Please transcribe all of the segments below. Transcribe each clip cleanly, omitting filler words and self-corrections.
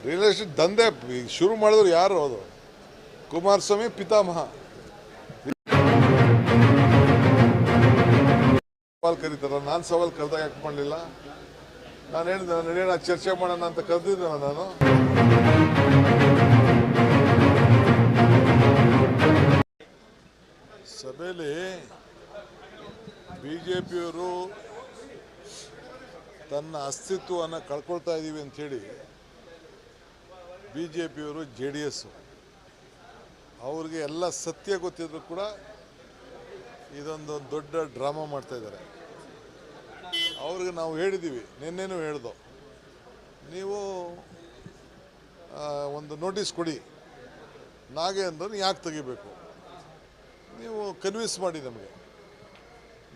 Real estate ದಂಧೆ ಶುರು ಮಾಡಿದ್ರು ಯಾರು? ಅದು ಕುಮಾರಸ್ವಾಮಿ ಪಿತಾಮಹ. ಸವಾಲ್ ಕರೀತಾರ, ನಾನು ಸವಾಲ್ ಕರೆದಾಗ ಯಾಕೆ ಮಾಡಲಿಲ್ಲ? ನಾನು ಹೇಳಿದೆ ನಡೆಯೋಣ ಚರ್ಚೆ ಮಾಡೋಣ ಅಂತ ಕರೆದಿದ್ದೆ ನಾನು. ಸಭೆಯಲ್ಲಿ ಬಿಜೆಪಿಯವರು ತನ್ನ ಅಸ್ತಿತ್ವವನ್ನು ಕಳ್ಕೊಳ್ತಾ ಇದ್ದೀವಿ ಅಂಥೇಳಿ ಬಿಜೆಪಿಯವರು JDS ಅವ್ರಿಗೆ ಎಲ್ಲ ಸತ್ಯ ಗೊತ್ತಿದ್ರು ಕೂಡ ಇದೊಂದು ದೊಡ್ಡ ಡ್ರಾಮಾ ಮಾಡ್ತಾ ಇದ್ದಾರೆ. ಅವ್ರಿಗೆ ನಾವು ಹೇಳಿದ್ದೀವಿ, ನಿನ್ನೆನೂ ಹೇಳ್ದೋ, ನೀವು ಒಂದು ನೋಟಿಸ್ ಕೊಡಿ, ನಾಗೇಂದ್ರನ್ನ ಯಾಕೆ ತೆಗಿಬೇಕು, ನೀವು ಕನ್ವಿನ್ಸ್ ಮಾಡಿ ನಮಗೆ,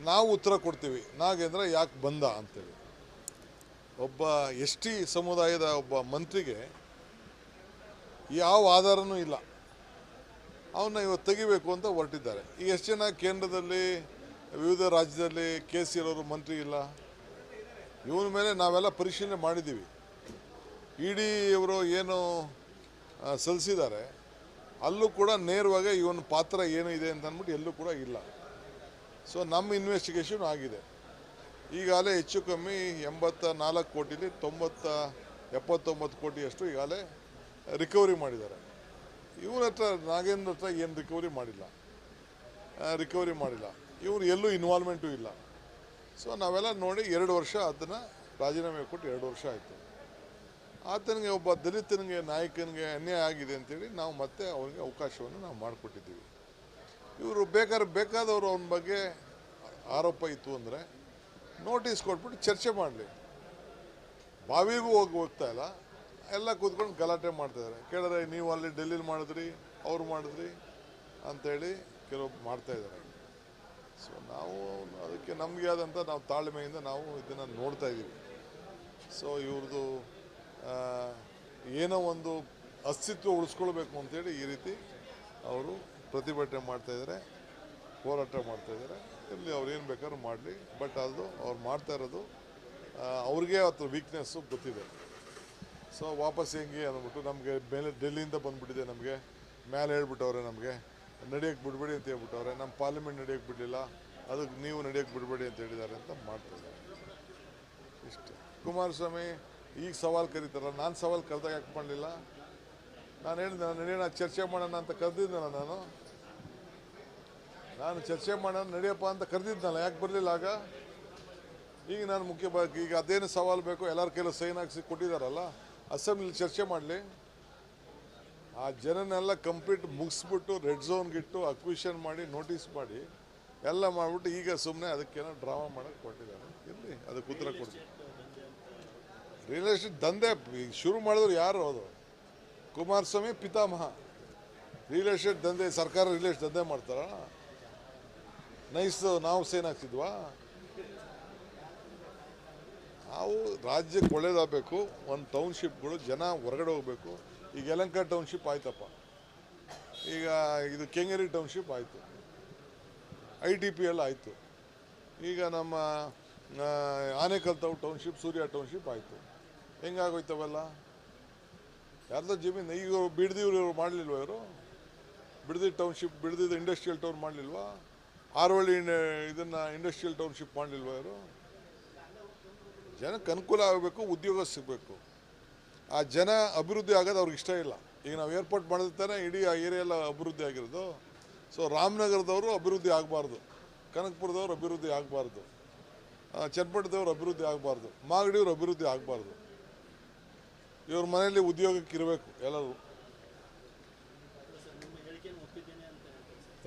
ನಾವು ಉತ್ತರ ಕೊಡ್ತೀವಿ ನಾಗೇಂದ್ರ ಯಾಕೆ ಬಂದ ಅಂತೇಳಿ. ಒಬ್ಬ ST ಸಮುದಾಯದ ಒಬ್ಬ ಮಂತ್ರಿಗೆ ಯಾವ ಆಧಾರನೂ ಇಲ್ಲ, ಅವನ್ನ ಇವತ್ತು ತೆಗಿಬೇಕು ಅಂತ ಹೊರಟಿದ್ದಾರೆ. ಈಗ ಎಷ್ಟು ಜನ ಕೇಂದ್ರದಲ್ಲಿ ವಿವಿಧ ರಾಜ್ಯದಲ್ಲಿ ಕೇಸ್ ಇರೋರು ಮಂತ್ರಿ ಇಲ್ಲ? ಇವನ ಮೇಲೆ ನಾವೆಲ್ಲ ಪರಿಶೀಲನೆ ಮಾಡಿದ್ದೀವಿ. ED ಅವರು ಏನು ಸಲ್ಲಿಸಿದ್ದಾರೆ ಅಲ್ಲೂ ಕೂಡ ನೇರವಾಗಿ ಇವನ ಪಾತ್ರ ಏನು ಇದೆ ಅಂತ ಅಂದ್ಬಿಟ್ಟು ಎಲ್ಲೂ ಕೂಡ ಇಲ್ಲ. ಸೊ ನಮ್ಮ ಇನ್ವೆಸ್ಟಿಗೇಷನ್ ಆಗಿದೆ. ಈಗಾಗಲೇ ಹೆಚ್ಚು ಕಮ್ಮಿ 84 ಕೋಟಿಲಿ 79 ಕೋಟಿಯಷ್ಟು ಈಗಾಗಲೇ ರಿಕವರಿ ಮಾಡಿದ್ದಾರೆ. ಇವನ ಹತ್ರ ನಾಗೇಂದ್ರ ಹತ್ರ ಏನು ರಿಕವರಿ ಮಾಡಿಲ್ಲ. ಇವರು ಎಲ್ಲೂ ಇನ್ವಾಲ್ವ್ಮೆಂಟು ಇಲ್ಲ. ಸೊ ನಾವೆಲ್ಲ ನೋಡಿ 2 ವರ್ಷ ಅದನ್ನು ರಾಜೀನಾಮೆ ಕೊಟ್ಟು 2 ವರ್ಷ ಆಯಿತು. ಆತನಿಗೆ ಒಬ್ಬ ದಲಿತನಿಗೆ ನಾಯಕನಿಗೆ ಅನ್ಯಾಯ ಆಗಿದೆ ಅಂತೇಳಿ ನಾವು ಮತ್ತೆ ಅವನಿಗೆ ಅವಕಾಶವನ್ನು ನಾವು ಮಾಡಿಕೊಟ್ಟಿದ್ದೀವಿ. ಇವರು ಬೇಕಾದವರು ಅವನ ಬಗ್ಗೆ ಆರೋಪ ಇತ್ತು ಅಂದರೆ ನೋಟಿಸ್ ಕೊಟ್ಬಿಟ್ಟು ಚರ್ಚೆ ಮಾಡಲಿ. ಬಾವಿಗೂ ಹೋಗ್ತಾ ಇಲ್ಲ, ಎಲ್ಲ ಕೂತ್ಕೊಂಡು ಗಲಾಟೆ ಮಾಡ್ತಾಯಿದ್ದಾರೆ. ಕೇಳಿದ್ರೆ ನೀವು ಅಲ್ಲಿ ಡೆಲ್ಲಿಲಿ ಮಾಡಿದ್ರಿ, ಅವ್ರು ಮಾಡಿದ್ರಿ ಅಂಥೇಳಿ ಕೆಲವೊಬ್ಬರು ಮಾಡ್ತಾಯಿದ್ದಾರೆ. ಸೊ ನಾವು ಅದಕ್ಕೆ ನಮಗೆ ಆದಂಥ ನಾವು ತಾಳ್ಮೆಯಿಂದ ನಾವು ಇದನ್ನು ನೋಡ್ತಾ ಇದ್ದೀವಿ. ಸೊ ಇವ್ರದ್ದು ಏನೋ ಒಂದು ಅಸ್ತಿತ್ವ ಉಳಿಸ್ಕೊಳ್ಬೇಕು ಅಂತೇಳಿ ಈ ರೀತಿ ಅವರು ಪ್ರತಿಭಟನೆ ಮಾಡ್ತಾಯಿದ್ದಾರೆ, ಹೋರಾಟ ಮಾಡ್ತಾಯಿದ್ದಾರೆ. ಇಲ್ಲಿ ಅವ್ರು ಏನು ಬೇಕಾದ್ರೂ ಮಾಡಲಿ, ಬಟ್ ಅದು ಅವ್ರು ಮಾಡ್ತಾ ಇರೋದು ಅವ್ರಿಗೆ ಅದ್ರ ವೀಕ್ನೆಸ್ಸು ಗೊತ್ತಿದೆ. ಸೊ ವಾಪಸ್ ಹೆಂಗೆ ಅಂದ್ಬಿಟ್ಟು ನಮಗೆ ಮೇಲೆ ಡೆಲ್ಲಿಯಿಂದ ಬಂದುಬಿಟ್ಟಿದೆ, ನಮಗೆ ಮೇಲೆ ಹೇಳ್ಬಿಟ್ಟವ್ರೆ, ನಮಗೆ ನಡೆಯೋಕ್ಕೆ ಬಿಡಬೇಡಿ ಅಂತ ಹೇಳ್ಬಿಟ್ಟವ್ರೆ, ನಮ್ಮ ಪಾರ್ಲಿಮೆಂಟ್ ನಡೆಯೋಕ್ಕೆ ಬಿಡಲಿಲ್ಲ, ಅದಕ್ಕೆ ನೀವು ನಡೆಯೋಕ್ಕೆ ಬಿಡಬೇಡಿ ಅಂತ ಹೇಳಿದ್ದಾರೆ ಅಂತ ಮಾಡ್ತಾಯಿದ್ದಾರೆ. ಇಷ್ಟೇ. ಕುಮಾರಸ್ವಾಮಿ ಈಗ ಸವಾಲು ಕರೀತಾರ, ನಾನು ಸವಾಲು ಕರೆದಾಗ ಯಾಕೆ ಮಾಡಲಿಲ್ಲ? ನಾನು ಹೇಳಿದೆ ನಡೆಯೋಣ ಚರ್ಚೆ ಮಾಡೋಣ ಅಂತ ಕರೆದಿದ್ದೆನಲ್ಲ ನಾನು ಚರ್ಚೆ ಮಾಡೋಣ ನಡೆಯಪ್ಪ ಅಂತ ಕರೆದಿದ್ದನಲ್ಲ, ಯಾಕೆ ಬರಲಿಲ್ಲ ಆಗ? ಈಗ ನಾನು ಈಗ ಅದೇನು ಸವಾಲು ಬೇಕು, ಎಲ್ಲರ ಕೈಲೂ ಸೈನ್ ಹಾಕಿಸಿ ಕೊಟ್ಟಿದ್ದಾರಲ್ಲ, ಅಸೆಂಬ್ಲಿಲಿ ಚರ್ಚೆ ಮಾಡಲಿ. ಆ ಜನನೆಲ್ಲ ಕಂಪ್ಲೀಟ್ ಮುಗಿಸ್ಬಿಟ್ಟು ರೆಡ್ ಝೋನ್ಗಿಟ್ಟು ಅಕ್ವಿಷನ್ ಮಾಡಿ ನೋಟಿಸ್ ಮಾಡಿ ಎಲ್ಲ ಮಾಡಿಬಿಟ್ಟು ಈಗ ಸುಮ್ಮನೆ ಅದಕ್ಕೇನೋ ಡ್ರಾಮಾ ಮಾಡೋಕ್ಕೆ ಕೊಟ್ಟಿದ್ದಾರೆ. ಇರಲಿ, ಅದಕ್ಕೆ ಉತ್ತರ ಕೊಡ್ತೀವಿ. ರಿಯಲ್ ಎಸ್ಟೇಟ್ ದಂಧೆ ಶುರು ಮಾಡಿದ್ರು ಯಾರು? ಅದು ಕುಮಾರಸ್ವಾಮಿ ಪಿತಾಮಹ. ರಿಯಲ್ ಎಸ್ಟೇಟ್ ದಂಧೆ, ಸರ್ಕಾರ ರಿಯಲ್ ಎಸ್ಟೇಟ್ ದಂಧೆ ಮಾಡ್ತಾರ? ನಾವು ಸೈನ್ ಹಾಕ್ಸಿದ್ವಾ? ನಾವು ರಾಜ್ಯಕ್ಕೆ ಒಳ್ಳೇದಾಗಬೇಕು, ಒಂದು ಟೌನ್ಶಿಪ್ಗಳು ಜನ ಹೊರಗಡೆ ಹೋಗಬೇಕು. ಈಗ ಯಲಹಂಕ ಟೌನ್ಶಿಪ್ ಆಯ್ತಪ್ಪ, ಈಗ ಇದು ಕೆಂಗೇರಿ ಟೌನ್ಶಿಪ್ ಆಯಿತು, ITPL ಆಯಿತು, ಈಗ ನಮ್ಮ ಆನೇಕಲ್ ಟೌನ್ಶಿಪ್, ಸೂರ್ಯ ಟೌನ್ಶಿಪ್ ಆಯಿತು. ಹೆಂಗಾಗೋಯ್ತವೆಲ್ಲ? ಯಾರ್ದೋ ಜಮೀನು. ಈಗ ಬಿಡದಿವ್ರು ಮಾಡಲಿಲ್ವ? ಇವರು ಬಿಡದಿ ಟೌನ್ಶಿಪ್, ಬಿಡದಿದ್ದು ಇಂಡಸ್ಟ್ರಿಯಲ್ ಟೌನ್ ಮಾಡಲಿಲ್ವಾ? ಆರೋಳಿ ಇದನ್ನು ಇಂಡಸ್ಟ್ರಿಯಲ್ ಟೌನ್ಶಿಪ್ ಮಾಡಲಿಲ್ವ? ಇವರು ಜನಕ್ಕೆ ಅನುಕೂಲ ಆಗಬೇಕು, ಉದ್ಯೋಗ ಸಿಗಬೇಕು. ಆ ಜನ ಅಭಿವೃದ್ಧಿ ಆಗೋದು ಅವ್ರಿಗೆ ಇಷ್ಟ ಇಲ್ಲ. ಈಗ ನಾವು ಏರ್ಪೋರ್ಟ್ ಮಾಡಿರ್ತಾನೆ ಇಡೀ ಆ ಏರಿಯಾ ಎಲ್ಲ ಅಭಿವೃದ್ಧಿ ಆಗಿರೋದು. ಸೊ ರಾಮನಗರದವರು ಅಭಿವೃದ್ಧಿ ಆಗಬಾರ್ದು, ಕನಕಪುರದವ್ರು ಅಭಿವೃದ್ಧಿ ಆಗಬಾರ್ದು, ಚನ್ನಪಟ್ಟಣದವ್ರು ಅಭಿವೃದ್ಧಿ ಆಗಬಾರ್ದು, ಮಾಗಡಿಯವ್ರು ಅಭಿವೃದ್ಧಿ ಆಗಬಾರ್ದು. ಇವ್ರ ಮನೆಯಲ್ಲಿ ಉದ್ಯೋಗಕ್ಕೆ ಇರಬೇಕು ಎಲ್ಲರೂ.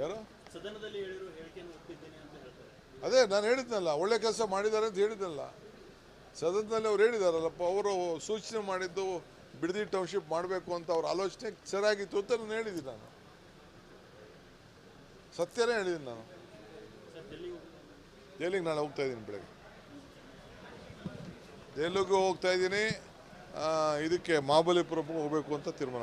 ಯಾರು? ಅದೇ ನಾನು ಹೇಳಿದ್ನಲ್ಲ, ಒಳ್ಳೆ ಕೆಲಸ ಮಾಡಿದ್ದಾರೆ ಅಂತ ಹೇಳಿದ್ನಲ್ಲ ಸದನದಲ್ಲಿ. ಅವ್ರು ಹೇಳಿದಾರಲ್ಲಪ್ಪ, ಅವರು ಸೂಚನೆ ಮಾಡಿದ್ದು ಬಿಡದಿ ಟೌನ್ಶಿಪ್ ಮಾಡಬೇಕು ಅಂತ ಅವ್ರ ಆಲೋಚನೆ ಸರಿಯಾಗಿತ್ತು ಅಂತ ನಾನು ಹೇಳಿದ್ದೀನಿ. ನಾನು ಸತ್ಯನೇ ಹೇಳಿದ್ದೀನಿ. ನಾನು ದೆಹಲಿಗೆ ನಾಳೆ ಹೋಗ್ತಾ ಇದ್ದೀನಿ, ಬೆಳಗ್ಗೆ ದೆಹಲಿಗೂ ಹೋಗ್ತಾ ಇದ್ದೀನಿ. ಇದಕ್ಕೆ ಮಹಾಬಲಿಪುರಕ್ಕೆ ಹೋಗಬೇಕು ಅಂತ ತೀರ್ಮಾನ.